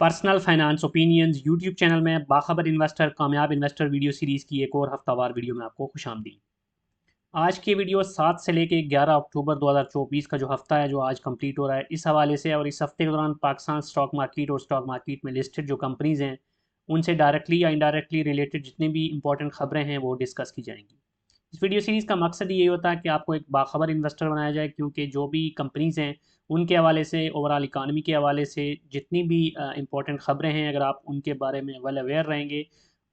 Personal finance opinions YouTube channel में बाखबर investor कामयाब investor video series की एक और हफ्तावार वीडियो में आपको खुशामदीद। आज की वीडियो 7 से लेके 11 अक्टूबर 2024 का जो हफ्ता है जो आज कंप्लीट हो रहा है इस हवाले से और इस हफ्ते के दौरान पाकिस्तान स्टॉक मार्केट और स्टॉक मार्केट में लिस्टेड जो कंपनीज़ हैं उनसे डायरेक्टली या इनडायरेक्टली रिलेटेड जितनी भी इंपॉर्टेंट खबरें हैं वो डिस्कस की जाएंगी। इस वीडियो सीरीज़ का मकसद ये होता है कि आपको एक बाखबर इन्वेस्टर बनाया जाए, क्योंकि जो भी कंपनीज़ हैं उनके हवाले से ओवरऑल इकानमी के हवाले से जितनी भी इंपॉर्टेंट ख़बरें हैं अगर आप उनके बारे में वेल अवेयर रहेंगे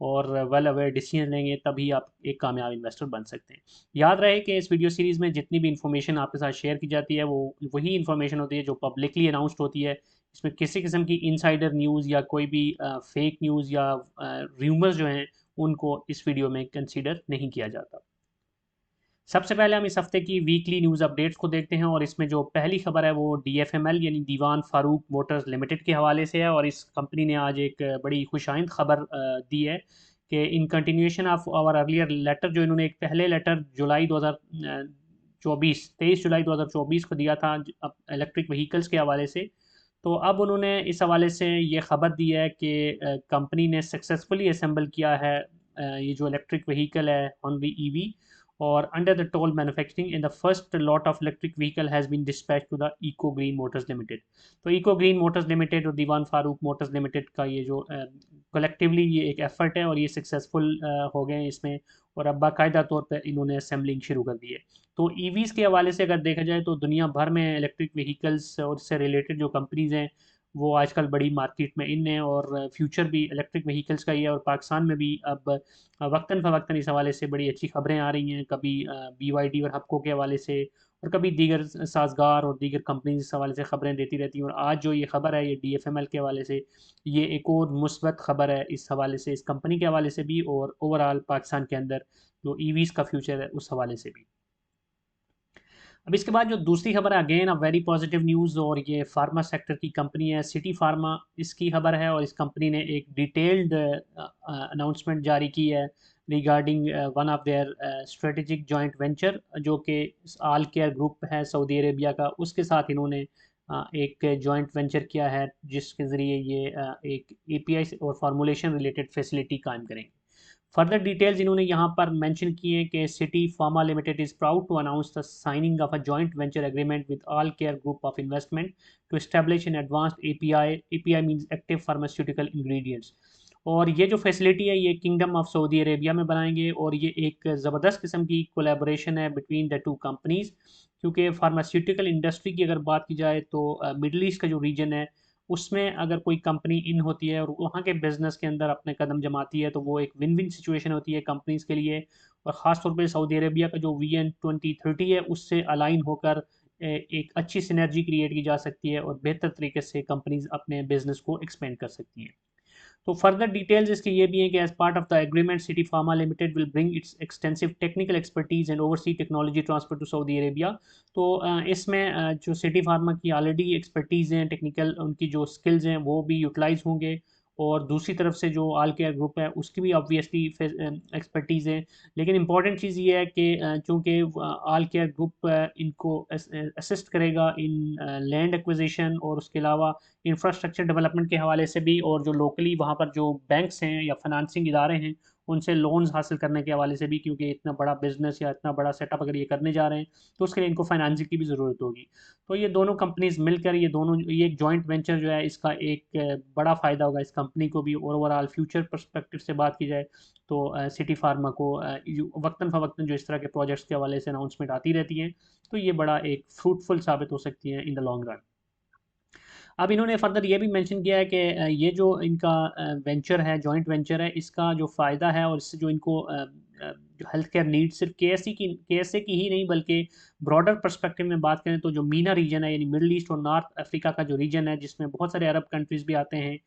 और वेल अवेयर डिसीजन लेंगे तभी आप एक कामयाब इन्वेस्टर बन सकते हैं। याद रहे कि इस वीडियो सीरीज़ में जितनी भी इन्फॉर्मेशन आपके साथ शेयर की जाती है वो वही इन्फॉर्मेशन होती है जो पब्लिकली अनाउंसड होती है। इसमें किसी किस्म की इनसाइडर न्यूज़ या कोई भी फेक न्यूज़ या र्यूमर्स जो हैं उनको इस वीडियो में कंसीडर नहीं किया जाता। सबसे पहले हम इस हफ्ते की वीकली न्यूज़ अपडेट्स को देखते हैं और इसमें जो पहली खबर है वो डीएफएमएल यानी दीवान फारूक मोटर्स लिमिटेड के हवाले से है। और इस कंपनी ने आज एक बड़ी खुशाइंद खबर दी है कि in continuation of our earlier letter, जो इन्होंने एक पहले लेटर जुलाई 2024 23 जुलाई 2024 को दिया था इलेक्ट्रिक व्हीकल्स के हवाले से, तो अब उन्होंने इस हवाले से ये खबर दी है कि कंपनी ने सक्सेसफुली असेंबल किया है ये जो इलेक्ट्रिक व्हीकल है Hyundai EV, or under the toll manufacturing in the first lot of electric vehicle has been dispatched to the Eco Green Motors Limited। तो Eco Green Motors Limited और दीवान Farooq Motors limited का ये जो collectively ये एक effort है और ये सक्सेसफुल हो गए हैं इसमें, और अब बाकायदा तौर पर इन्होंने असेंबलिंग शुरू कर दी है। तो ईवीज़ के हवाले से अगर देखा जाए तो दुनिया भर में इलेक्ट्रिक व्हीकल्स और इससे रिलेटेड जो कंपनीज़ हैं वो आजकल बड़ी मार्केट में इन है और फ्यूचर भी इलेक्ट्रिक व्हीकल्स का ही है। और पाकिस्तान में भी अब वक्तन फ़वक्तन इस हवाले से बड़ी अच्छी खबरें आ रही हैं, कभी BYD और हपको के हवाले से और कभी दीगर साजगार और दीगर कंपनीज इस हवाले से खबरें देती रहती हैं। और आज जो ये खबर है ये DFML के हवाले से, ये एक और मुस्बत खबर है इस हवाले से, इस कंपनी के हवाले से भी और ओवरऑल पाकिस्तान के अंदर जो ईवीज़ का फ्यूचर है उस हवाले से भी। अब इसके बाद जो दूसरी खबर है again a very positive news, और ये फार्मा सेक्टर की कंपनी है सिटी फार्मा, इसकी खबर है। और इस कंपनी ने एक डिटेल्ड अनाउंसमेंट जारी की है regarding one of their strategic joint venture जो कि आल केयर ग्रुप है सऊदी अरेबिया का, उसके साथ इन्होंने एक जॉइंट वेंचर किया है जिसके ज़रिए ये एक API और फार्मूलेशन रिलेटेड फैसिलिटी कायम करेंगे। फर्दर डिटेल्स इन्होंने यहाँ पर मेंशन किए हैं कि city pharma limited is proud to announce the signing of a joint venture agreement with all care group of investment to establish an advanced API means active pharmaceutical ingredients. और ये जो facility है ये kingdom of Saudi Arabia में बनाएंगे और ये एक ज़बरदस्त किस्म की कोलेबोरेशन है बिटवीन द टू कंपनीज़, क्योंकि फार्मास्यूटिकल इंडस्ट्री की अगर बात की जाए तो मिडल ईस्ट का जो रीजन है उसमें अगर कोई कंपनी इन होती है और वहाँ के बिजनेस के अंदर अपने कदम जमाती है तो वो एक विन विन सिचुएशन होती है कंपनीज के लिए। और ख़ासतौर पे सऊदी अरेबिया का जो VN 2030 है उससे अलाइन होकर एक अच्छी सिनर्जी क्रिएट की जा सकती है और बेहतर तरीके से कंपनीज अपने बिजनेस को एक्सपेंड कर सकती हैं। तो फर्दर डिटेल्स इसके ये भी हैं कि as part of the agreement city pharma limited will bring its extensive technical expertise and oversea technology transfer to Saudi Arabia. तो इसमें जो सिटी फार्मा की ऑलरेडी एक्सपर्टीज़ हैं, टेक्निकल उनकी जो स्किल्स हैं वो भी यूटिलाइज होंगे, और दूसरी तरफ से जो आल केयर ग्रुप है उसकी भी ऑब्वियसली एक्सपर्टीज़ है। लेकिन इंपॉर्टेंट चीज़ ये है कि चूँकि आल केयर ग्रुप इनको असिस्ट करेगा इन लैंड एक्विजिशन और उसके अलावा इंफ्रास्ट्रक्चर डेवलपमेंट के हवाले से भी, और जो लोकली वहाँ पर जो बैंक्स हैं या फाइनेंसिंग इदारे हैं उनसे लोन्स हासिल करने के हवाले से भी, क्योंकि इतना बड़ा बिजनेस या इतना बड़ा सेटअप अगर ये करने जा रहे हैं तो उसके लिए इनको फाइनेंसिंग की भी ज़रूरत होगी। तो ये दोनों कंपनीज मिलकर ये एक जॉइंट वेंचर जो है इसका एक बड़ा फ़ायदा होगा इस कंपनी को भी। और ओवरऑल फ्यूचर परस्पेक्टिव से बात की जाए तो सिटी फार्मा को वक्तन फ़वक्तन जो इस तरह के प्रोजेक्ट्स के हवाले से अनाउंसमेंट आती रहती हैं तो ये बड़ा एक फ्रूटफुल साबित हो सकती है इन द लॉन्ग रन। अब इन्होंने फर्दर ये भी मेंशन किया है कि ये जो इनका वेंचर है जॉइंट वेंचर है इसका जो फ़ायदा है और इससे जो इनको जो हेल्थ केयर नीड सिर्फ KSA की ही नहीं बल्कि ब्रॉडर पर्सपेक्टिव में बात करें तो जो मीना रीजन है यानी मिडल ईस्ट और नॉर्थ अफ्रीका का जो रीजन है जिसमें बहुत सारे अरब कंट्रीज़ भी आते हैं,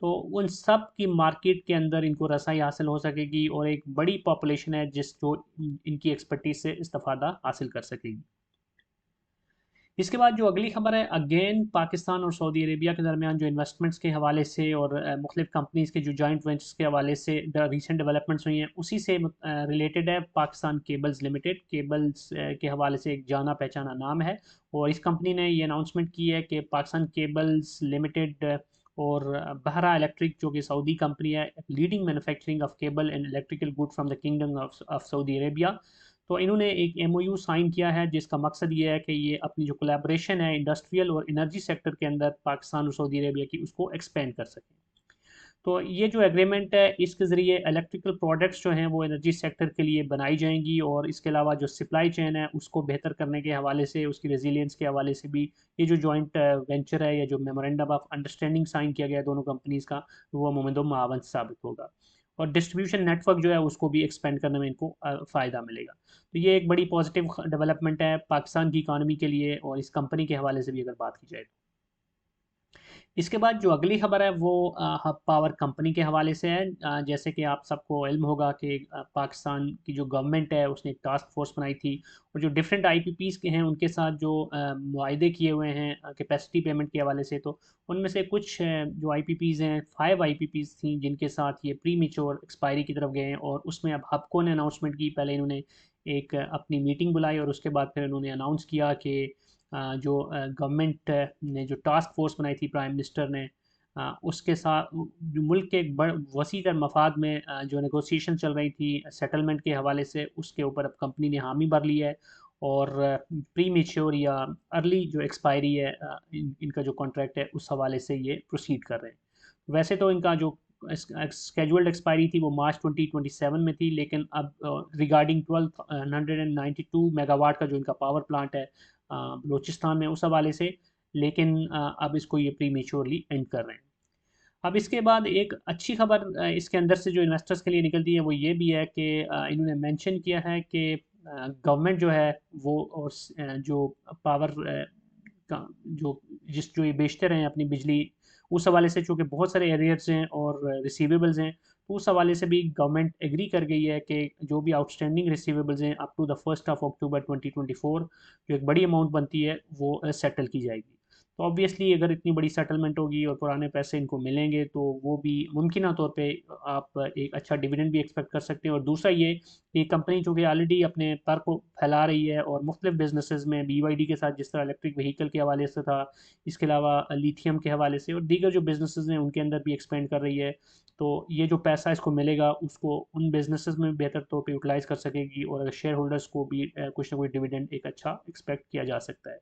तो उन सब की मार्केट के अंदर इनको रसाई हासिल हो सकेगी और एक बड़ी पॉपुलेशन है जिस जो इनकी एक्सपर्टीज से इस्तेफादा हासिल कर सकेगी। इसके बाद जो अगली खबर है अगेन पाकिस्तान और सऊदी अरेबिया के दरमियान जो इन्वेस्टमेंट्स के हवाले से और मुख्तलिफ कंपनीज़ के जो जॉइंट वेंचर्स के हवाले से रिसेंट डेवलपमेंट्स हुई हैं उसी से रिलेटेड है पाकिस्तान केबल्स लिमिटेड। केबल्स के हवाले से एक जाना पहचाना नाम है और इस कंपनी ने ये अनाउंसमेंट की है कि पाकिस्तान केबल्स लिमिटेड और बहरा इलेक्ट्रिक जो कि सऊदी कंपनी है, leading manufacturing of cable and electrical good from the kingdom of Saudi Arabia. तो इन्होंने एक एमओयू साइन किया है जिसका मकसद ये है कि ये अपनी जो कोलैबोरेशन है इंडस्ट्रियल और एनर्जी सेक्टर के अंदर पाकिस्तान और सऊदी अरेबिया की उसको एक्सपेंड कर सकें। तो ये जो एग्रीमेंट है इसके ज़रिए इलेक्ट्रिकल प्रोडक्ट्स जो हैं वो एनर्जी सेक्टर के लिए बनाई जाएंगी, और इसके अलावा जो सप्लाई चेन है उसको बेहतर करने के हवाले से, उसकी रेजिलियंस के हवाले से भी ये जो जॉइंट वेंचर है या जो मेमोरेंडम ऑफ अंडरस्टैंडिंग साइन किया गया है दोनों कंपनीज़ का, वो मोमेंटम मावन साबित होगा। और डिस्ट्रीब्यूशन नेटवर्क जो है उसको भी एक्सपेंड करने में इनको फ़ायदा मिलेगा। तो ये एक बड़ी पॉजिटिव डेवलपमेंट है पाकिस्तान की इकानमी के लिए, और इस कंपनी के हवाले से भी अगर बात की जाए। इसके बाद जो अगली खबर है वो हब पावर कंपनी के हवाले से है। जैसे कि आप सबको इल्म होगा कि पाकिस्तान की जो गवर्नमेंट है उसने एक टास्क फोर्स बनाई थी, और जो डिफरेंट आईपीपीज़ के हैं उनके साथ जो मुआहदे किए हुए हैं कैपेसिटी पेमेंट के हवाले से, तो उनमें से कुछ जो आईपीपीज़ हैं, 5 आईपीपीज़ थी जिनके साथ ये प्री मेच्योर एक्सपायरी की तरफ गए हैं, और उसमें अब हबको ने अनाउंसमेंट की। पहले इन्होंने एक अपनी मीटिंग बुलाई और उसके बाद फिर उन्होंने अनाउंस किया कि जो गवर्नमेंट ने जो टास्क फोर्स बनाई थी प्राइम मिनिस्टर ने, उसके साथ जो मुल्क के एक बड़ वसी तर मफाद में जो नेगोशिएशन चल रही थी सेटलमेंट के हवाले से, उसके ऊपर अब कंपनी ने हामी भर ली है, और प्री मेच्योर या अर्ली जो एक्सपायरी है इनका जो कॉन्ट्रैक्ट है उस हवाले से ये प्रोसीड कर रहे हैं। वैसे तो इनका जो स्केजुअल्ड एक्सपायरी थी वो मार्च 2027 में थी, लेकिन अब रिगार्डिंग 1292 मेगावाट का जो इनका पावर प्लांट है बलूचिस्तान में, उस हवाले से, लेकिन अब इसको ये प्री मेच्योरली एंड कर रहे हैं। अब इसके बाद एक अच्छी खबर इसके अंदर से जो इन्वेस्टर्स के लिए निकलती है वो ये भी है कि इन्होंने मेंशन किया है कि गवर्नमेंट जो है वो, और जो पावर का जो जो ये बेचते रहे हैं अपनी बिजली, उस हवाले से चूँकि बहुत सारे एरियर्स हैं और रिसीवेबल्स हैं, तो उस हवाले से भी गवर्नमेंट एग्री कर गई है कि जो भी आउटस्टैंडिंग रिसीवेबल्स हैं अप टू द 1 अक्टूबर 2024, जो एक बड़ी अमाउंट बनती है वो सेटल की जाएगी। तो ऑब्वियसली अगर इतनी बड़ी सेटलमेंट होगी और पुराने पैसे इनको मिलेंगे तो वो भी मुमकिन तौर पे आप एक अच्छा डिविडेंड भी एक्सपेक्ट कर सकते हैं। और दूसरा ये कंपनी चूँकि ऑलरेडी अपने पर को फैला रही है और मुख्तलिफ बिजनेसेस में BYD के साथ, जिस तरह इलेक्ट्रिक व्हीकल के हवाले से था, इसके अलावा लिथियम के हवाले से और दीगर जो बिजनेसेस हैं उनके अंदर भी एक्सपेंड कर रही है, तो ये जो पैसा इसको मिलेगा उसको उन बिजनेसेस में बेहतर तौर पे यूटिलाइज़ कर सकेगी, और शेयर होल्डर्स को भी कुछ ना कुछ डिविडेंड एक अच्छा एक्सपेक्ट किया जा सकता है।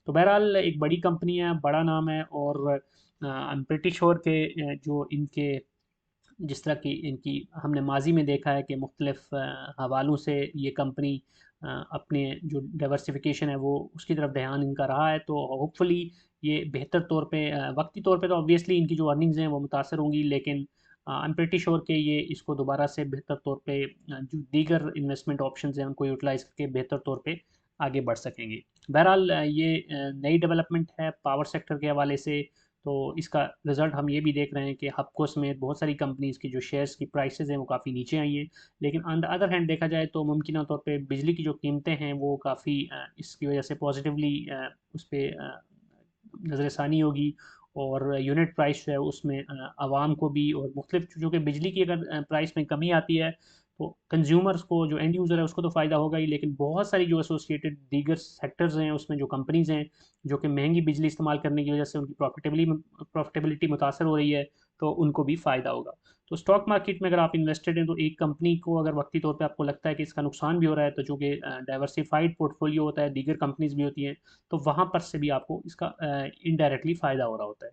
तो बहरहाल एक बड़ी कंपनी है, बड़ा नाम है, और आई एम प्रिटी श्योर के जो इनके जिस तरह की इनकी हमने माजी में देखा है कि मुख्तलिफ हवालों से ये कंपनी अपने जो डाइवर्सिफिकेशन है वो उसकी तरफ ध्यान इनका रहा है, तो होपफुली ये बेहतर तौर पे वक्ती तौर पे तो ऑब्वियसली इनकी जो अर्निंग्स हैं वो मुतासर होंगी, लेकिन आई एम प्रिटी श्योर कि ये इसको दोबारा से बेहतर तौर पे जो दीगर इन्वेस्टमेंट ऑप्शंस हैं उनको यूटिलाइज करके बेहतर तौर पे आगे बढ़ सकेंगे। बहरहाल ये नई डेवलपमेंट है पावर सेक्टर के हवाले से, तो इसका रिज़ल्ट हम ये भी देख रहे हैं कि हबको समेत बहुत सारी कंपनीज़ की जो शेयर्स की प्राइसेस हैं वो काफ़ी नीचे आई हैं, लेकिन ऑन द अदर हैंड देखा जाए तो मुमकिन तौर पे बिजली की जो कीमतें हैं वो काफ़ी इसकी वजह से पॉजिटिवली उस पर नज़रसानी होगी, और यूनिट प्राइस जो है उसमें आवाम को भी और मुख्तलिफ चीज़ों के बिजली की अगर प्राइस में कमी आती है तो कंज्यूमर्स को, जो एंड यूज़र है उसको तो फ़ायदा होगा ही, लेकिन बहुत सारी जो एसोसिएटेड दीगर सेक्टर्स हैं उसमें जो कंपनीज़ हैं जो कि महंगी बिजली इस्तेमाल करने की वजह से उनकी प्रॉफिटेबिलिटी मुतासर हो रही है, तो उनको भी फ़ायदा होगा। तो स्टॉक मार्केट में अगर आप इन्वेस्टेड हैं तो एक कंपनी को अगर वक्ती तौर पे आपको लगता है कि इसका नुकसान भी हो रहा है, तो चूँकि डाइवर्सिफाइड पोर्टफोलियो होता है, दीगर कंपनीज़ भी होती हैं, तो वहाँ पर से भी आपको इसका इनडायरेक्टली फ़ायदा हो रहा होता है।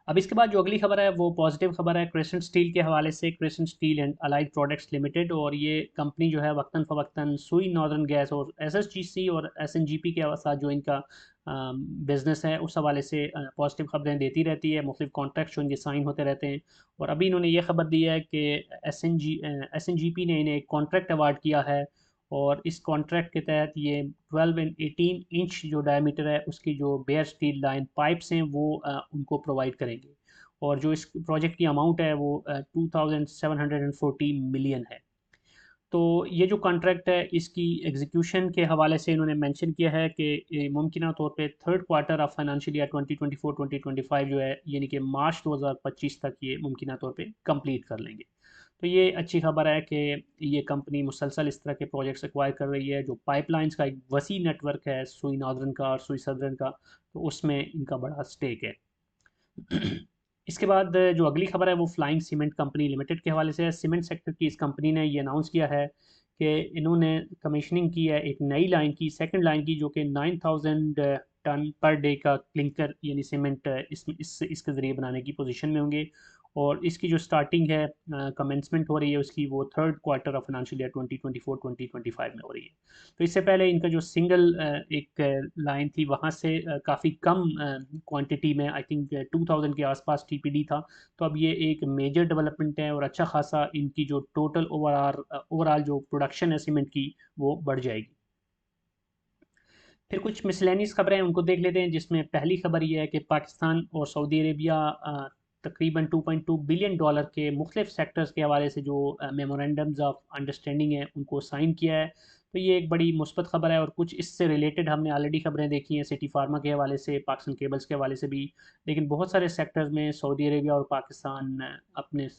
अब इसके बाद जो अगली खबर है वो पॉजिटिव खबर है क्रेसेंट स्टील के हवाले से। Crescent steel and allied products limited, और ये कंपनी जो है वक्तन फ़वक्तन सुई नॉर्दर्न गैस और SSGC और SNGP के साथ जो इनका बिज़नेस है उस हवाले से पॉजिटिव खबरें देती रहती है, मुख्तलिफ कॉन्ट्रैक्ट जो इनके साइन होते रहते हैं। और अभी इन्होंने ये खबर दी है कि SNGP ने इन्हें एक कॉन्ट्रैक्ट अवार्ड किया है, और इस कॉन्ट्रैक्ट के तहत ये 12 एंड 18 इंच जो डायमीटर है उसकी जो बेयर स्टील लाइन पाइप्स हैं वो उनको प्रोवाइड करेंगे, और जो इस प्रोजेक्ट की अमाउंट है वो 2740 मिलियन है। तो ये जो कॉन्ट्रैक्ट है इसकी एग्जीक्यूशन के हवाले से इन्होंने मेंशन किया है कि मुमकिन तौर पे third quarter of financial year 2024-2025 जो है, यानी कि मार्च 2025 तक ये मुमकिन तौर पे कंप्लीट कर लेंगे। तो ये अच्छी खबर है कि ये कंपनी मुसलसल इस तरह के प्रोजेक्ट्स एक्वायर कर रही है, जो पाइपलाइंस का एक वसी नेटवर्क है सुई नॉर्दर्न का और सुई सदर्न का, तो उसमें इनका बड़ा स्टेक है। इसके बाद जो अगली खबर है वो फ्लाइंग सीमेंट कंपनी लिमिटेड के हवाले से है। सीमेंट सेक्टर की इस कंपनी ने ये अनाउंस किया है कि इन्होंने कमीशनिंग की है एक नई लाइन की, सेकंड लाइन की, जो कि 9000 टन पर डे का क्लिंकर यानी सीमेंट इसके ज़रिए बनाने की पोजीशन में होंगे। और इसकी जो स्टार्टिंग है, कमेंसमेंट हो रही है उसकी, वो third quarter of financial year 2024-2025 में हो रही है। तो इससे पहले इनका जो सिंगल एक लाइन थी वहाँ से काफ़ी कम क्वांटिटी में, आई थिंक 2000 के आसपास टीपीडी था। तो अब ये एक मेजर डेवलपमेंट है और अच्छा खासा इनकी जो टोटल ओवरऑल जो प्रोडक्शन है सीमेंट की वो बढ़ जाएगी। फिर कुछ मिसलेनियस खबरें हैं उनको देख लेते हैं, जिसमें पहली खबर ये है कि पाकिस्तान और सऊदी अरेबिया तकरीबन 2.2 बिलियन डॉलर के मुख्तलिफ सेक्टर्स के हवाले से जो मेमोरेंडम्स ऑफ अंडरस्टैंडिंग है उनको साइन किया है। तो ये एक बड़ी मुस्बत खबर है। और कुछ इससे रिलेटेड हमने ऑलरेडी खबरें देखी हैं, सिटी फार्मा के हवाले से, पाकिस्तान केबल्स के हवाले से भी। लेकिन बहुत सारे सेक्टर्स में सऊदी अरेबिया और पाकिस्तान अपने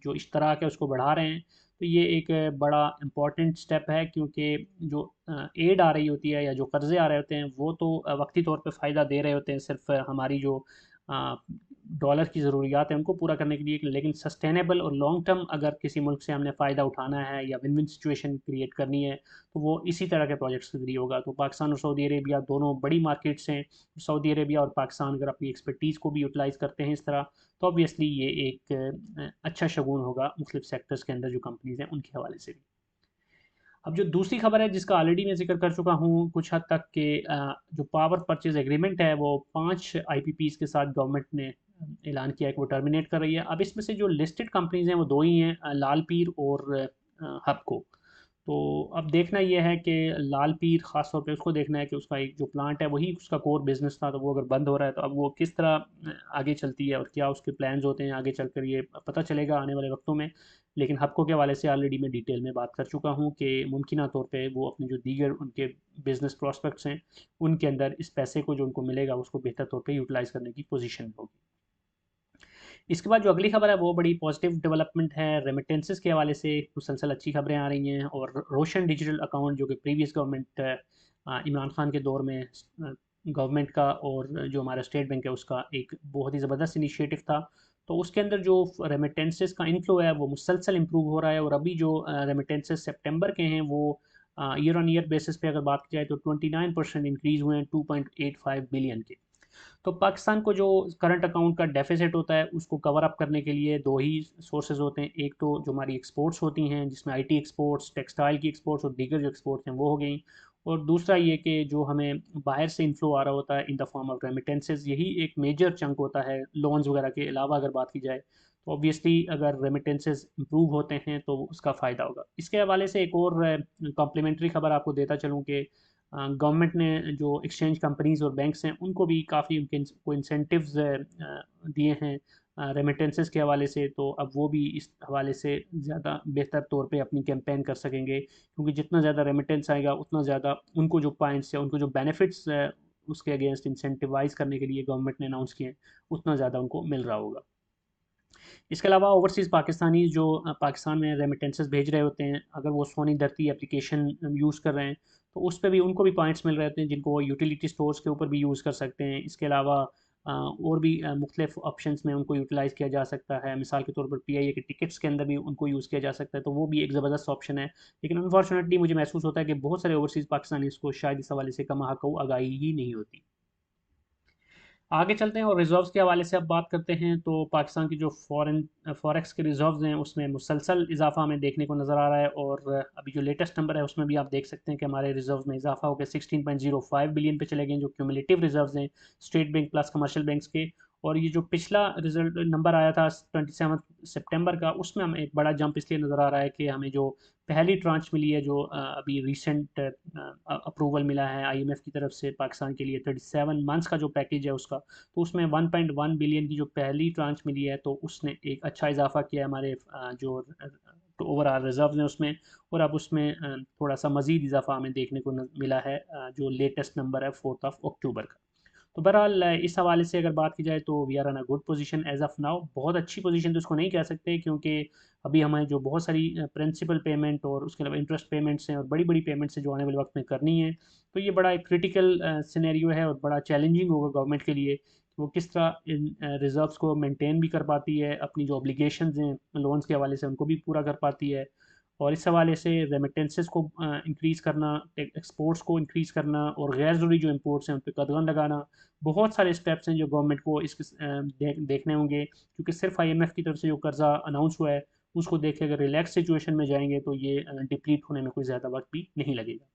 जो इश्तराक है उसको बढ़ा रहे हैं। तो ये एक बड़ा इम्पॉर्टेंट स्टेप है, क्योंकि जो एड आ रही होती है या जो कर्ज़े आ रहे होते हैं वो तो वक्ती तौर पे फ़ायदा दे रहे होते हैं, सिर्फ हमारी जो डॉलर की ज़रूरियात है उनको पूरा करने के लिए। लेकिन सस्टेनेबल और लॉन्ग टर्म अगर किसी मुल्क से हमने फ़ायदा उठाना है या विन विन सिचुएशन क्रिएट करनी है तो वो इसी तरह के प्रोजेक्ट्स के ज़रिए होगा। तो पाकिस्तान और सऊदी अरेबिया दोनों बड़ी मार्केट्स हैं। सऊदी अरेबिया और पाकिस्तान अगर अपनी एक्सपर्टीज़ को भी यूटिलाइज़ करते हैं इस तरह, तो ऑब्वियसली ये एक अच्छा शगुन होगा मुख्तलिफ सेक्टर्स के अंदर जो कंपनीज़ हैं उनके हवाले से भी। अब जो दूसरी खबर है जिसका ऑलरेडी मैं जिक्र कर चुका हूँ कुछ हद तक के, जो पावर परचेज एग्रीमेंट है वो 5 आईपीपीज़ के साथ गवर्नमेंट ने ऐलान किया है कि वो टर्मिनेट कर रही है। अब इसमें से जो लिस्टेड कंपनीज़ हैं वो दो ही हैं, लाल पीर और हबको। तो अब देखना ये है कि लाल पीर ख़ास तौर पे उसको देखना है कि उसका एक जो प्लांट है वही उसका कोर बिज़नेस था, तो वो अगर बंद हो रहा है तो अब वो किस तरह आगे चलती है और क्या उसके प्लान्स होते हैं आगे चलकर, ये पता चलेगा आने वाले वक्तों में। लेकिन हबको के हवाले से ऑलरेडी मैं डिटेल में बात कर चुका हूँ कि मुमकिन तौर पे वो अपने जो दीगर उनके बिज़नेस प्रॉस्पेक्ट्स हैं उनके अंदर इस पैसे को जो उनको मिलेगा उसको बेहतर तौर पे यूटिलाइज़ करने की पोजीशन में होगी। इसके बाद जो अगली खबर है वो बड़ी पॉजिटिव डेवलपमेंट है, रेमिटेंसेस के हवाले से मुसलसल अच्छी खबरें आ रही हैं। और रोशन डिजिटल अकाउंट जो कि प्रीवियस गवर्नमेंट इमरान खान के दौर में गवर्नमेंट का और जो हमारा स्टेट बैंक है उसका एक बहुत ही ज़बरदस्त इनिशिएटिव था। तो उसके अंदर जो रेमिटेंसेस का इनफ्लो है वो मुसलसल इम्प्रूव हो रहा है। और अभी जो रेमिटेंसेस सितंबर के हैं वो ईयर ऑन ईयर बेसिस पे अगर बात की जाए तो 29% इंक्रीज़ हुए हैं 2.85 बिलियन के। तो पाकिस्तान को जो करंट अकाउंट का डेफिसिट होता है उसको कवर अप करने के लिए दो ही सोर्सेज होते हैं। एक तो जो हमारी एक्सपोर्ट्स होती हैं जिसमें आईटी एक्सपोर्ट्स, टेक्सटाइल की एक्सपोर्ट्स और दीगर जो एक्सपोर्ट्स हैं वो हो गई। और दूसरा ये कि जो हमें बाहर से इन्फ्लो आ रहा होता है in the form of remittances, यही एक मेजर चंक होता है लोन्स वगैरह के अलावा अगर बात की जाए। तो ऑब्वियसली अगर रेमिटेंसेज इंप्रूव होते हैं तो उसका फ़ायदा होगा। इसके हवाले से एक और कॉम्प्लीमेंट्री खबर आपको देता चलूँ कि गवर्नमेंट ने जो एक्सचेंज कंपनीज़ और बैंक्स हैं उनको भी काफ़ी उनके को इंसेंटिव्स दिए हैं रेमिटेंसेस के हवाले से। तो अब वो भी इस हवाले से ज़्यादा बेहतर तौर पे अपनी कैंपेन कर सकेंगे, क्योंकि जितना ज़्यादा रेमिटेंस आएगा उतना ज़्यादा उनको जो पॉइंट्स या उनको जो बेनिफिट्स उसके अगेंस्ट इंसेंटिवाइज करने के लिए गवर्नमेंट ने अनाउंस किए हैं उतना ज़्यादा उनको मिल रहा होगा। इसके अलावा ओवरसीज़ पाकिस्तानी जो पाकिस्तान में रेमिटेंसेस भेज रहे होते हैं, अगर वो सोनी धरती एप्लीकेशन यूज़ कर रहे हैं तो उस पे भी उनको भी पॉइंट्स मिल रहे होते हैं जिनको वो यूटिलिटी स्टोर्स के ऊपर भी यूज़ कर सकते हैं। इसके अलावा और भी मुख्तलिफ ऑप्शंस में उनको यूटिलाइज़ किया जा सकता है। मिसाल के तौर पर पीआईए के टिकट्स के अंदर भी उनको यूज़ किया जा सकता है, तो वो भी एक ज़बरदस्त ऑप्शन है। लेकिन अनफॉर्चुनेटली मुझे महसूस होता है कि बहुत सारे ओवरसीज़ पाकिस्तानी इसको शायद इस हवाले से कम आगाही ही नहीं होती। आगे चलते हैं और रिज़र्व्स के हवाले से अब बात करते हैं। तो पाकिस्तान की जो फॉरेक्स के रिज़र्व्स हैं उसमें मुसलसल इजाफा हमें देखने को नज़र आ रहा है। और अभी जो लेटेस्ट नंबर है उसमें भी आप देख सकते हैं कि हमारे रिज़र्व्स में इजाफा होकर 16.05 बिलियन पे चले गए, जो क्यूमुलेटिव रिज़र्व्स हैं state bank plus commercial banks के। और ये जो पिछला रिजल्ट नंबर आया था 27 सितंबर का, उसमें हमें एक बड़ा जंप इसलिए नज़र आ रहा है कि हमें जो पहली ट्रांच मिली है, जो अभी रिसेंट अप्रूवल मिला है आईएमएफ की तरफ से पाकिस्तान के लिए 37 मंथ्स का जो पैकेज है उसका, तो उसमें 1.1 बिलियन की जो पहली ट्रांच मिली है तो उसने एक अच्छा इजाफा किया है हमारे जो ओवरऑल रिजर्व हैं उसमें। और अब उसमें थोड़ा सा मज़ीद इजाफा हमें देखने को मिला है, जो लेटेस्ट नंबर है 4 अक्टूबर का। तो बहरहाल इस हवाले से अगर बात की जाए तो we are in a good position as of now. बहुत अच्छी पोजीशन तो उसको नहीं कह सकते, क्योंकि अभी हमें जो बहुत सारी प्रिंसिपल पेमेंट और उसके अलावा इंटरेस्ट पेमेंट्स हैं और बड़ी बड़ी पेमेंट्स हैं जो आने वाले वक्त में करनी है। तो ये बड़ा एक क्रिटिकल सिनेरियो है और बड़ा चैलेंजिंग होगा गवर्नमेंट के लिए, वो किस तरह इन रिज़र्व्स को मेंटेन भी कर पाती है, अपनी जो ऑब्लिगेशंस हैं लोन्स के हवाले से उनको भी पूरा कर पाती है, और इस हवाले से रेमिटेंसेस को इंक्रीज़ करना, एक्सपोर्ट्स को इंक्रीज़ करना, और गैर ज़रूरी जो इंपोर्ट्स हैं उन पर कदगन लगाना। बहुत सारे स्टेप्स हैं जो गवर्नमेंट को देखने होंगे, क्योंकि सिर्फ IMF की तरफ से जो कर्जा अनाउंस हुआ है उसको देख के अगर रिलैक्स सिचुएशन में जाएंगे तो ये डिप्लीट होने में कोई ज़्यादा वक्त भी नहीं लगेगा।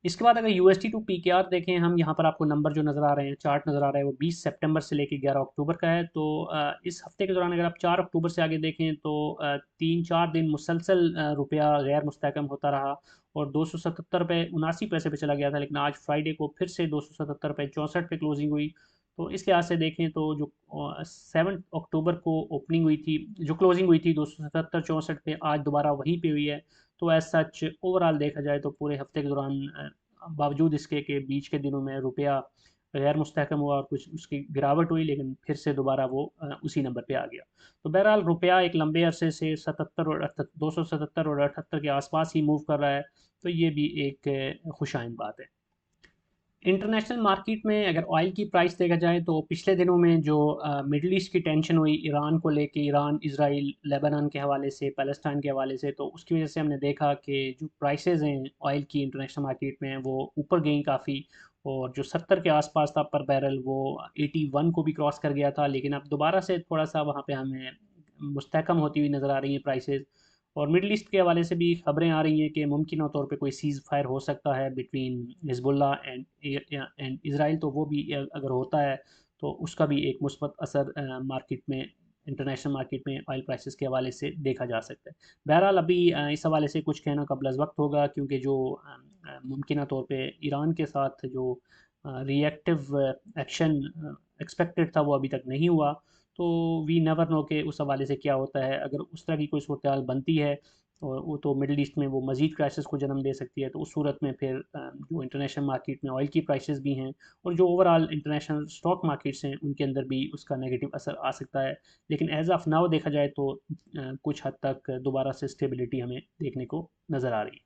इसके बाद अगर USD टू PKR देखें हम, यहाँ पर आपको नंबर जो नज़र आ रहे हैं, चार्ट नज़र आ रहा है, वो 20 सितंबर से लेकर 11 अक्टूबर का है। तो इस हफ्ते के दौरान अगर आप 4 अक्टूबर से आगे देखें तो 3-4 दिन मुसलसल रुपया गैर मुस्तहकम होता रहा और 277 रुपये 79 पैसे पे चला गया था, लेकिन आज फ्राइडे को फिर से 277 रुपये 64 पे क्लोजिंग हुई। तो इस लिहाज से देखें तो जो 7 अक्टूबर को ओपनिंग हुई थी, जो क्लोजिंग हुई थी 277 64 पे, आज दोबारा वहीं पे हुई है। तो एज सच ओवरऑल देखा जाए तो पूरे हफ्ते के दौरान बावजूद इसके कि बीच के दिनों में रुपया गैर मुस्तहकम हुआ और कुछ उसकी गिरावट हुई, लेकिन फिर से दोबारा वो उसी नंबर पे आ गया। तो बहरहाल रुपया एक लंबे अरसे से 277 और 78 के आसपास ही मूव कर रहा है, तो ये भी एक खुशाइन बात है। इंटरनेशनल मार्केट में अगर ऑयल की प्राइस देखा जाए तो पिछले दिनों में जो मिडल ईस्ट की टेंशन हुई ईरान को लेके, ईरान, इजराइल, लेबनान के हवाले से, पैलेस्टाइन के हवाले से, तो उसकी वजह से हमने देखा कि जो प्राइसेस हैं ऑयल की इंटरनेशनल मार्केट में वो ऊपर गई काफ़ी, और जो 70 के आसपास था पर बैरल वो 81 को भी क्रॉस कर गया था, लेकिन अब दोबारा से थोड़ा सा वहाँ पे हमें मुस्तहकम होती हुई नज़र आ रही हैं प्राइसेस। और मिडल ईस्ट के हवाले से भी खबरें आ रही हैं कि मुमकिन तौर पे कोई सीज़ फायर हो सकता है बिटवीन हिजबुल्ला एंड इसराइल, तो वो भी अगर होता है तो उसका भी एक मुस्बत असर मार्केट में, इंटरनेशनल मार्केट में ऑयल प्राइसेस के हवाले से देखा जा सकता है। बहरहाल अभी इस हवाले से कुछ कहना कबल वक्त होगा, क्योंकि जो मुमकिन तौर पे ईरान के साथ जो रिएक्टिव एक्शन एक्सपेक्टेड था वो अभी तक नहीं हुआ। तो वी नेवर नो के उस हवाले से क्या होता है। अगर उस तरह की कोई सूरत हाल बनती है और वो तो मिडल ईस्ट में वो मज़ीद क्राइसिस को जन्म दे सकती है, तो उस सूरत में फिर जो इंटरनेशनल मार्केट में ऑयल की प्राइसेस भी हैं और जो ओवरऑल इंटरनेशनल स्टॉक मार्केट्स हैं उनके अंदर भी उसका नेगेटिव असर आ सकता है। लेकिन एज ऑफ नाउ देखा जाए तो कुछ हद तक दोबारा से स्टेबिलिटी हमें देखने को नज़र आ रही है।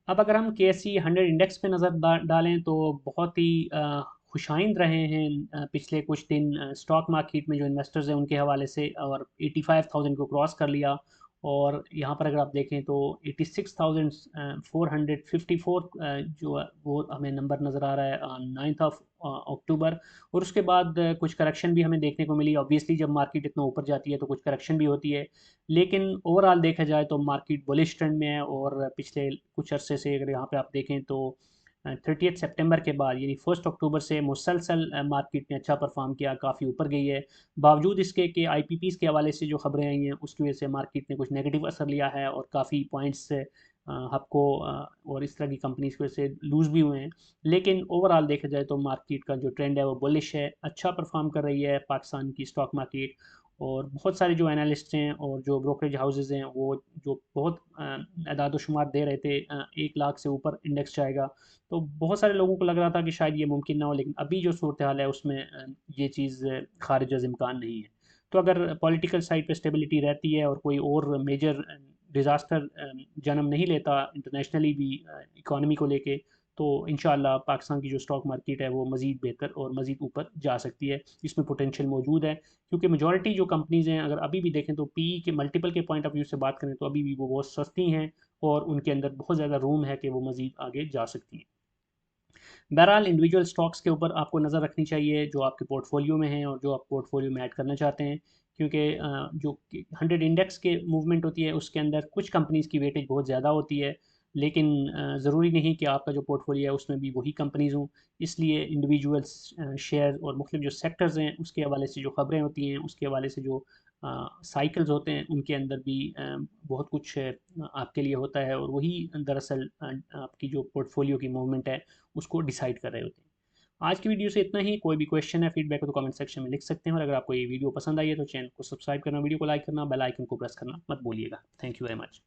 अब अगर हम KSE 100 इंडेक्स पे नज़र डालें तो बहुत ही खुशाइंद रहे हैं पिछले कुछ दिन स्टॉक मार्केट में जो इन्वेस्टर्स हैं उनके हवाले से, और 85,000 को क्रॉस कर लिया। और यहाँ पर अगर आप देखें तो 86,454 जो वो हमें नंबर नज़र आ रहा है 9 अक्टूबर। और उसके बाद कुछ करेक्शन भी हमें देखने को मिली। ऑब्वियसली जब मार्केट इतना ऊपर जाती है तो कुछ करेक्शन भी होती है, लेकिन ओवरऑल देखा जाए तो मार्केट बुलिश ट्रेंड में है। और पिछले कुछ अरसे से अगर यहाँ पे आप देखें तो 30 सितंबर के बाद यानी 1 अक्टूबर से मुसलसल मार्केट ने अच्छा परफॉर्म किया, काफ़ी ऊपर गई है। बावजूद इसके कि IPPs के हवाले से जो खबरें आई हैं उसकी वजह से मार्केट ने कुछ नेगेटिव असर लिया है और काफ़ी पॉइंट्स हपको और इस तरह की कंपनीज की वजह से लूज़ भी हुए हैं। लेकिन ओवरऑल देखा जाए तो मार्केट का जो ट्रेंड है वो बुलिश है, अच्छा परफॉर्म कर रही है पाकिस्तान की स्टॉक मार्केट। और बहुत सारे जो एनालिस्ट हैं और जो ब्रोकरेज हाउसेज हैं वो जो बहुत अदाद शुमार दे रहे थे 1 लाख से ऊपर इंडेक्स जाएगा, तो बहुत सारे लोगों को लग रहा था कि शायद ये मुमकिन ना हो, लेकिन अभी जो सूरत हाल है उसमें ये चीज़ खारिज अज़ इम्कान नहीं है। तो अगर पॉलिटिकल साइड पे स्टेबिलिटी रहती है और कोई और मेजर डिज़ास्टर जन्म नहीं लेता इंटरनेशनली भी इकॉनमी को लेके, तो इंशाल्लाह पाकिस्तान की जो स्टॉक मार्केट है वो मज़ीद बेहतर और मज़ीद ऊपर जा सकती है। इसमें पोटेंशियल मौजूद है, क्योंकि मेजॉरिटी जो कंपनीज़ हैं अगर अभी भी देखें तो PE के मल्टीपल के पॉइंट ऑफ व्यू से बात करें तो अभी भी वो बहुत सस्ती हैं और उनके अंदर बहुत ज़्यादा रूम है कि वो मज़ीद आगे जा सकती हैं। बहरहाल इंडिविजुअल स्टॉक्स के ऊपर आपको नज़र रखनी चाहिए जो आपके पोर्टफोलियो में हैं और जो आप पोर्टफोलियो में ऐड करना चाहते हैं, क्योंकि जो 100 इंडेक्स के मूवमेंट होती है उसके अंदर कुछ कंपनीज़ की वेटेज बहुत ज़्यादा होती है, लेकिन ज़रूरी नहीं कि आपका जो पोर्टफोलियो है उसमें भी वही कंपनीज़ हों। इसलिए इंडिविजुअल शेयर और मुख्तलिफ जो सेक्टर्स हैं उसके हवाले से जो खबरें होती हैं, उसके हवाले से जो साइकिल्स होते हैं, उनके अंदर भी बहुत कुछ आपके लिए होता है और वही दरअसल आपकी जो पोर्टफोलियो की मूवमेंट है उसको डिसाइड कर रहे होते हैं। आज की वीडियो से इतना ही। कोई भी क्वेश्चन है, फीडबैक हो तो कमेंट सेक्शन में लिख सकते हैं, और अगर आपको ये वीडियो पसंद आई है तो चैनल को सब्सक्राइब करना, वीडियो को लाइक करना, बेल आइकन को प्रेस करना मत भूलिएगा। Thank you very much.